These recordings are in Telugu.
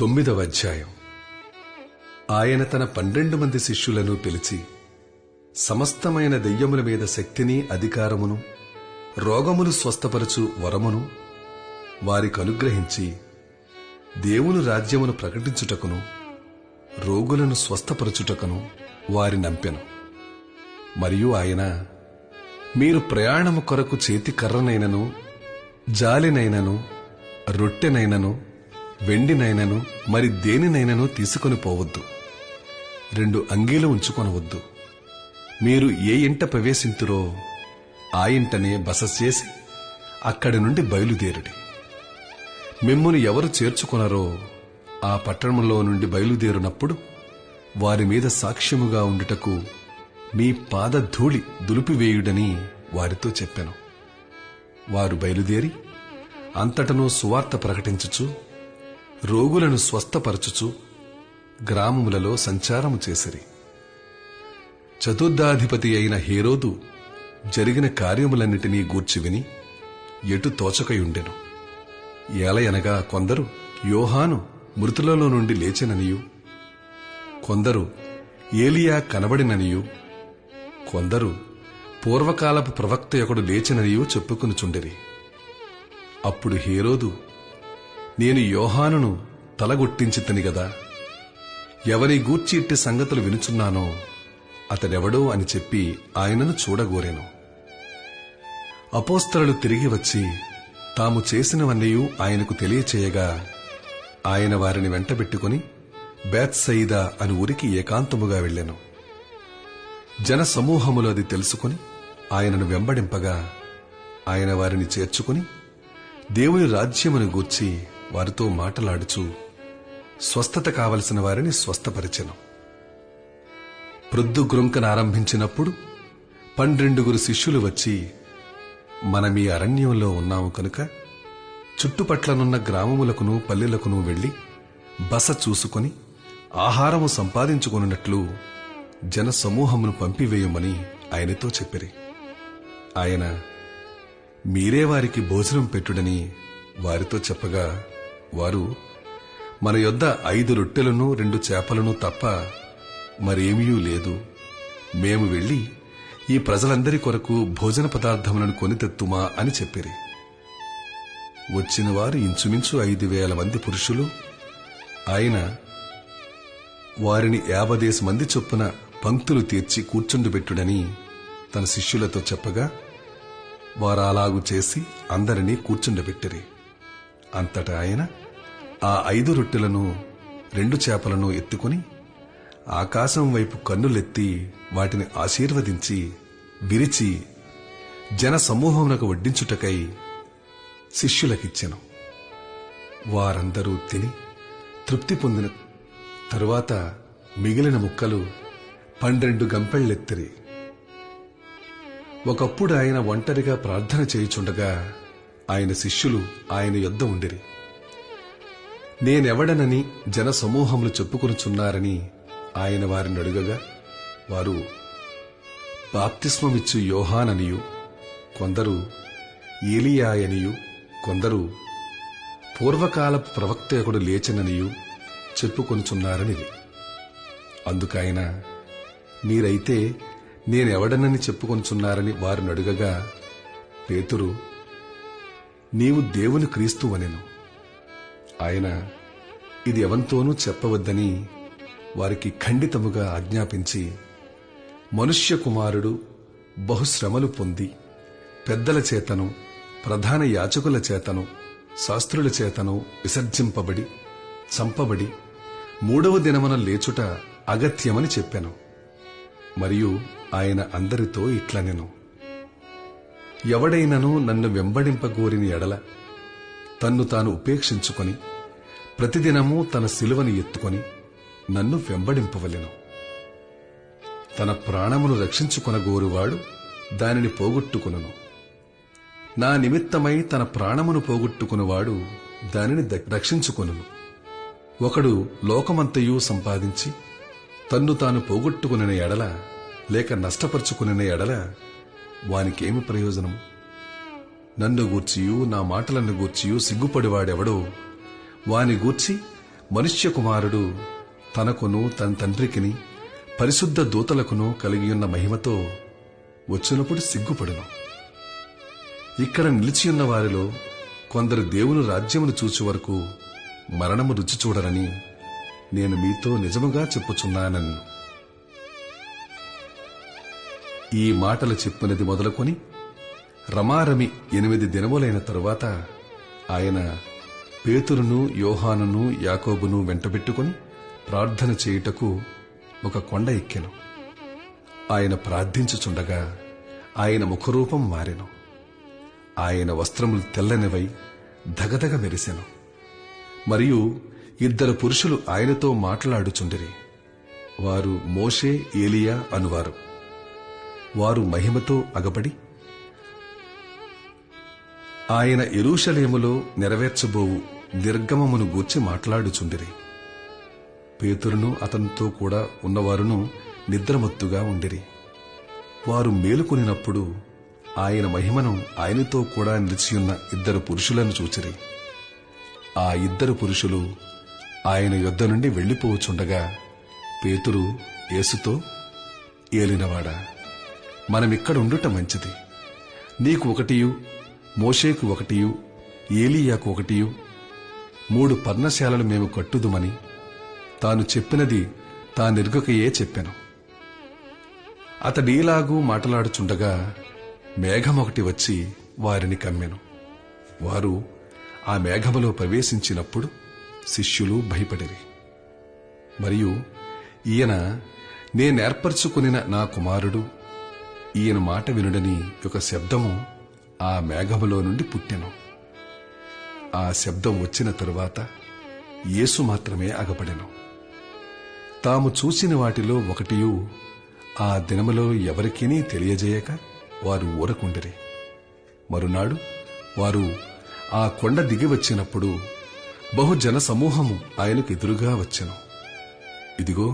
9వ అధ్యాయం. ఆయన తన 12 మంది శిష్యులను పిలిచి, సమస్తమైన దెయ్యముల మీద శక్తిని అధికారమును రోగములు స్వస్థపరచు వరమును వారికి అనుగ్రహించి దేవుని రాజ్యమును ప్రకటించుటకును రోగులను స్వస్థపరచుటకును వారి నంపెను. మరియు ఆయన, మీరు ప్రయాణము కొరకు చేతి కర్రనైనను జాలినైనను రొట్టెనైనను వెండినైనను మరి దేనినైనను తీసుకొని పోవద్దు. 2 అంగీలు ఉంచుకొనవద్దు. మీరు ఏ ఇంట ప్రవేశింతురో ఆ ఇంటనే బస చేసి అక్కడి నుండి బయలుదేరుడి. మిమ్మును ఎవరు చేర్చుకొనరో ఆ పట్టణంలో నుండి బయలుదేరునప్పుడు వారి మీద సాక్ష్యముగా ఉండుటకు మీ పాదధూళి దులిపివేయుడని వారితో చెప్పెను. వారు బయలుదేరి అంతటను సువార్త ప్రకటించుచు రోగులను స్వస్థపరచుచు గ్రామములలో సంచారము చేసిరి. చతుర్థాధిపతి అయిన హేరోదు జరిగిన కార్యములన్నిటినీ గూర్చి విని ఎటు తోచకయుండెను. ఏలయనగా కొందరు యోహాను మృతులలో నుండి లేచెననియు, కొందరు ఏలియా కనబడిననియు, కొందరు పూర్వకాలపు ప్రవక్త ఒకడు లేచెననియు చెప్పుకొనుచుండిరి. అప్పుడు హేరోదు, నేను యోహానును తలగొట్టించితిని గదా, ఎవరి గూర్చి ఇట్టి సంగతులు వినుచున్నానో అతడెవడో అని చెప్పి ఆయనను చూడగోరెను. అపోస్తలులు తిరిగి వచ్చి తాము చేసినవన్నయూ ఆయనకు తెలియచేయగా ఆయన వారిని వెంటబెట్టుకుని బేత్సయిదా అని ఊరికి ఏకాంతముగా వెళ్ళెను. జన సమూహములు అది తెలుసుకుని ఆయనను వెంబడింపగా ఆయన వారిని చేర్చుకుని దేవుని రాజ్యమును గూర్చి వారితో మాటలాడుచు స్వస్థత కావలసిన వారిని స్వస్థపరిచెను. ప్రొద్దుగ్రొంకనారంభించినప్పుడు 12 శిష్యులు వచ్చి, మనమీ అరణ్యంలో ఉన్నాము కనుక చుట్టుపట్లనున్న గ్రామములకును పల్లెలకును వెళ్లి బస చూసుకొని ఆహారము సంపాదించుకొనున్నట్లు జన సమూహమును పంపివేయమని ఆయనతో చెప్పిరి. ఆయన, మీరే వారికి భోజనం పెట్టుడని వారితో చెప్పగా వారు, మన యొద్ద 5 రొట్టెలను 2 చేపలను తప్ప మరేమీ లేదు. మేము వెళ్లి ఈ ప్రజలందరి కొరకు భోజన పదార్థములను కొని తెత్తుమా అని చెప్పిరి. వచ్చిన వారు ఇంచుమించు 5,000 మంది పురుషులు. ఆయన వారిని 50 మంది చొప్పున పంక్తులు తీర్చి కూర్చుండుబెట్టుడని తన శిష్యులతో చెప్పగా వారు అలాగు చేసి అందరినీ కూర్చుండబెట్టిరి. అంతటా ఆయన ఆ 5 రొట్టెలను 2 చేపలను ఎత్తుకుని ఆకాశం వైపు కన్నులెత్తి వాటిని ఆశీర్వదించి విరిచి జన సమూహమునకు వడ్డించుటకై శిష్యులకిచ్చెను. వారందరూ తిని తృప్తి పొందిన తరువాత మిగిలిన ముక్కలు 12 గంపెళ్ళెత్తిరి. ఒకప్పుడు ఆయన ఒంటరిగా ప్రార్థన చేయుచుండగా ఆయన శిష్యులు ఆయన యొద్ద ఉండిరి. నేనెవడనని జన సమూహములు చెప్పుకొనుచున్నారని ఆయన వారిని అడుగగా వారు, బాప్తిస్మమిచ్చు యోహాననియు, కొందరు ఏలియాయనియు, కొందరు పూర్వకాలపు ప్రవక్త ఒకడు లేచెననియు చెప్పుకొనుచున్నారనిది. అందుకైన, మీరైతే నేనెవడనని చెప్పుకొనుచున్నారని వారిని అడుగగా పేతురు, నీవు దేవుని క్రీస్తువనెను. ఆయన, ఇది ఎవంతోనూ చెప్పవద్దని వారికి ఖండితముగా ఆజ్ఞాపించి, మనుష్య కుమారుడు బహుశ్రమలు పొంది పెద్దల చేతను ప్రధాన యాజకుల చేతను శాస్త్రుల చేతను విసర్జింపబడి చంపబడి 3వ దినమున లేచుట అగత్యమని చెప్పెను. మరియు ఆయన అందరితో ఇట్లనెను, ఎవడైనను నన్ను వెంబడింపగోరిని ఎడల తన్ను తాను ఉపేక్షించుకొని ప్రతిదినము తన శిలువను ఎత్తుకొని నన్ను వెంబడింపవలెను. తన ప్రాణమును రక్షించుకొనగోరువాడు దానిని పోగొట్టుకొనును. నా నిమిత్తమై తన ప్రాణమును పోగొట్టుకునివాడు దానిని రక్షించుకొనును. ఒకడు లోకమంతయు సంపాదించి తన్ను తాను పోగొట్టుకునే ఎడల లేక నష్టపరుచుకునే ఎడల వానికేమి ప్రయోజనం? నన్ను గూర్చియు నా మాటలను గూర్చియు సిగ్గుపడివాడెవడో వాని గూర్చి మనుష్య కుమారుడు తనకును తన తండ్రికిని పరిశుద్ధ దూతలకును కలిగియున్న మహిమతో వచ్చినప్పుడు సిగ్గుపడును. ఇక్కడ నిలిచియున్న వారిలో కొందరు దేవుని రాజ్యమును చూచు వరకు మరణము రుచి చూడరని నేను మీతో నిజముగా చెప్పుచున్నానన్ను. ఈ మాటలు చెప్పినది మొదలుకొని రమారమి 8 దినములైన తరువాత ఆయన పేతురును, యోహానును, యాకోబును వెంటబెట్టుకుని ప్రార్థన చేయుటకు ఒక కొండ ఎక్కెను. ఆయన ప్రార్థించుచుండగా ఆయన ముఖరూపం మారెను. ఆయన వస్త్రములు తెల్లనివై ధగధగ మెరిసెను. మరియు 2 పురుషులు ఆయనతో మాట్లాడుచుండిరి. వారు మోషే, ఏలియా అనువారు. వారు మహిమతో అగపడి ఆయన యెరూషలేములో నెరవేర్చబోవు నిర్గమమును గూర్చి మాట్లాడుచుండిరి. పేతురును అతనితో కూడా ఉన్నవారును నిద్రమత్తుగా ఉండిరి. వారు మేలుకొనినప్పుడు ఆయన మహిమను ఆయనతో కూడా నిలిచియున్న 2 పురుషులను చూచిరి. ఆ 2 పురుషులు ఆయన యొద్ద నుండి వెళ్లిపోవచుండగా పేతురు యేసుతో, ఏలినవాడా, మనమిక్కడుండుట మంచిది. నీకు 1, మోషేకు 1, ఏలీయాకు 1, 3 పర్ణశాలలు మేము కట్టుదుమని తాను చెప్పినది తానెరుగకయే చెప్పెను. అతడీలాగూ మాట్లాడుచుండగా మేఘమొకటి వచ్చి వారిని కమ్మెను. వారు ఆ మేఘములో ప్రవేశించినప్పుడు శిష్యులు భయపడిరి. మరియు ఈయన నేనేర్పరచుకొనిన నా కుమారుడు, ఈయన మాట వినుడని ఒక శబ్దము ఆ మేఘములో నుండి పుట్టెను. ఆ శబ్దం వచ్చిన తరువాత యేసు మాత్రమే అగపడెను. తాము చూసిన వాటిలో 1 ఆ దినములో ఎవరికీ తెలియజేయక వారు ఊరకుండిరి. మరునాడు వారు ఆ కొండ దిగి వచ్చినప్పుడు బహుజన సమూహము ఆయనకు ఎదురుగా వచ్చెను. ఇదిగో,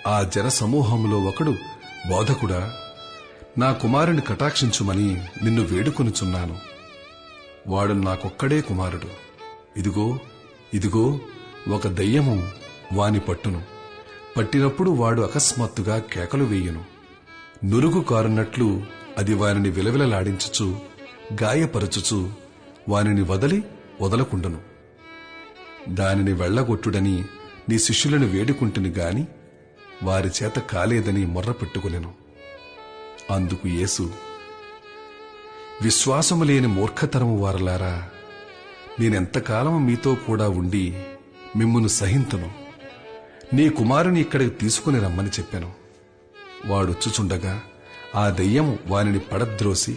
ఆ జన సమూహములో ఒకడు, బోధకుడా, నా కుమారుని కటాక్షించుమని నిన్ను వేడుకొనుచున్నాను. వాడు నాకొక్కడే కుమారుడు. ఇదిగో ఇదిగో ఒక దయ్యము వాని పట్టును. పట్టినప్పుడు వాడు అకస్మాత్తుగా కేకలు వేయును. నురుగు కారున్నట్లు అది వానిని విలవిలలాడించుచు గాయపరచుచు వానిని వదలకుండును. దానిని వెళ్లగొట్టుడని నీ శిష్యులను వేడుకుంటుని గాని వారి చేత కాలేదని మొర్రపెట్టుకొనెను. అందుకు యేసు, విశ్వాసము లేని మూర్ఖతరము వారలారా, నేనెంతకాలము మీతో కూడా ఉండి మిమ్మును సహింతును. నీ కుమారుని ఇక్కడికి తీసుకుని రమ్మని చెప్పాను. వాడొచ్చుచుండగా ఆ దయ్యము వానిని పడద్రోసి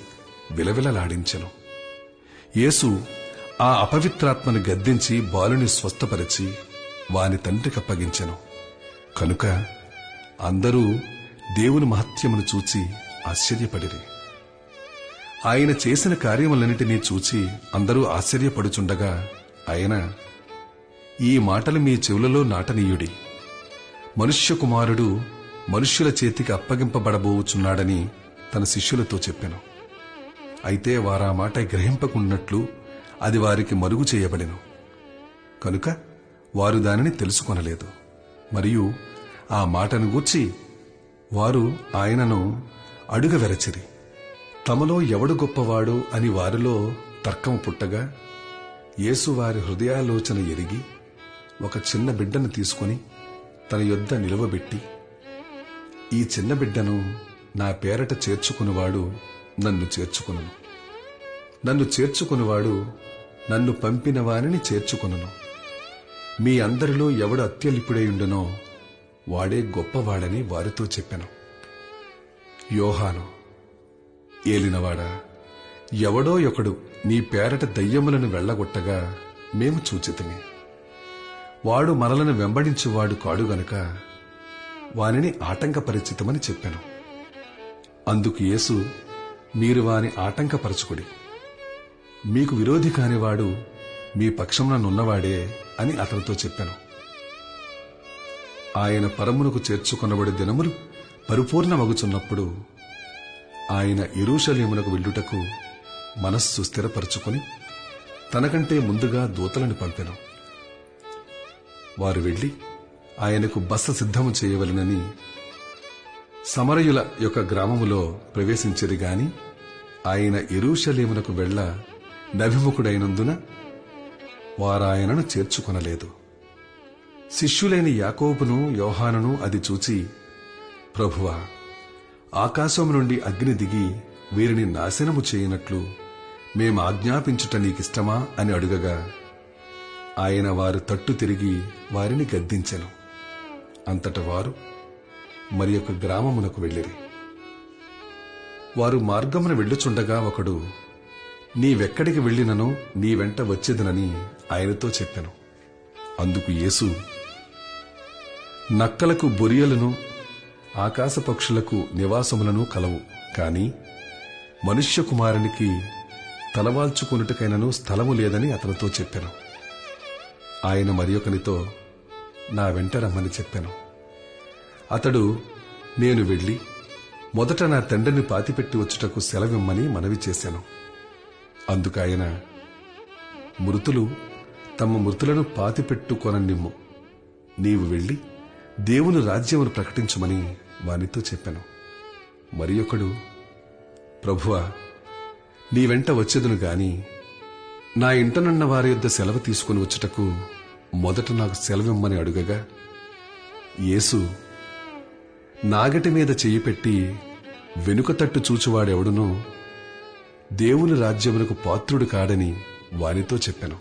విలవిలలాడించెను. యేసు ఆ అపవిత్రాత్మను గద్దించి బాలుని స్వస్థపరిచి వాని తండ్రికప్పగించెను. కనుక అందరూ దేవుని మహత్యమును చూచి ఆశ్చర్యపడిరి. ఆయన చేసిన కార్యములన్నిటినీ చూచి అందరూ ఆశ్చర్యపడుచుండగా ఆయన, ఈ మాటలు మీ చెవులలో నాటనీయుడి. మనుష్య కుమారుడు మనుష్యుల చేతికి అప్పగింపబడబోచున్నాడని తన శిష్యులతో చెప్పెను. అయితే వారా మాట గ్రహింపకున్నట్లు అది వారికి మరుగు చేయబడెను. కనుక వారు దానిని తెలుసుకొనలేదు. మరియు ఆ మాటను గూర్చి వారు ఆయనను అడుగవెరచిరి. తమలో ఎవడు గొప్పవాడు అని వారిలో తర్కము పుట్టగా యేసు వారి హృదయాలోచన ఎరిగి ఒక చిన్న బిడ్డను తీసుకుని తన యొద్ద నిలువబెట్టి, ఈ చిన్న బిడ్డను నా పేరట చేర్చుకునివాడు నన్ను చేర్చుకొనును, నన్ను చేర్చుకునివాడు నన్ను పంపిన వానిని చేర్చుకొనును. మీ అందరిలో ఎవడు అత్యల్పుడైయుండునో వాడే గొప్పవాడని వారితో చెప్పెను. యోహాను, ఏలినవాడా, ఎవడో ఒకడు నీ పేరట దయ్యములను వెళ్లగొట్టగా మేము చూచితిమి. వాడు మనలను వెంబడించువాడు కాడు గనుక వానిని ఆటంకపరిచితమని చెప్పెను. అందుకు యేసు, మీరు వాని ఆటంకపరచుకుడి. మీకు విరోధి కానివాడు మీ పక్షముననున్నవాడే అని అతనితో చెప్పెను. ఆయన పరమునకు చేర్చుకొనబడి దినములు పరిపూర్ణమగుచున్నప్పుడు ఆయన యెరూషలేమునకు వెళ్ళుటకు మనస్సు స్థిరపరచుకొని తనకంటే ముందుగా దూతలను పంపెను. వారు వెళ్లి ఆయనకు బస సిద్ధము చేయవలెనని సమరయుల యొక్క గ్రామములో ప్రవేశించిరి గాని ఆయన యెరూషలేమునకు వెళ్ల నభిముఖుడైనందున వారాయనను చేర్చుకొనలేదు. శిష్యులైన యాకోబును యోహానును అది చూచి, ప్రభువా, ఆకాశం నుండి అగ్ని దిగి వీరిని నాశనము చేయనట్లు మేం ఆజ్ఞాపించుట నీకిష్టమా అని అడుగగా ఆయన వారు తట్టు తిరిగి వారిని గద్దించెను. అంతట వారు మరి ఒక గ్రామమునకు వెళ్ళిరి. వారు మార్గమున వెళ్ళుచుండగా ఒకడు, నీవెక్కడికి వెళ్ళిననో నీ వెంట వచ్చేదనని ఆయనతో చెప్పెను. అందుకు యేసు, నక్కలకు బొరియలను ఆకాశ పక్షులకు నివాసములను కలవు, కాని మనుష్య కుమారునికి తలవాల్చుకొనుటకైనను స్థలము లేదని అతనితో చెప్పెను. ఆయన మరియొకనితో, నా వెంట రమ్మని చెప్పెను. అతడు, నేను వెళ్లి మొదట నా తండ్రిని పాతిపెట్టి వచ్చుటకు సెలవిమ్మని మనవి చేశాను. అందుకాయన, మృతులు తమ మృతులను పాతిపెట్టుకొననిమ్ము, నీవు వెళ్లి దేవుని రాజ్యమును ప్రకటించుమని వానితో చెప్పాను. మరి ఒకడు, ప్రభువా, నీ వెంట వచ్చేదును గాని నా ఇంటనున్న వారి యొద్ద సెలవు తీసుకుని వచ్చుటకు మొదట నాకు సెలవిమ్మని అడుగగా యేసు, నాగటి మీద చెయ్యి పెట్టి వెనుక తట్టు చూచువాడెవడునో దేవుని రాజ్యమునకు పాత్రుడు కాడని వానితో చెప్పాను.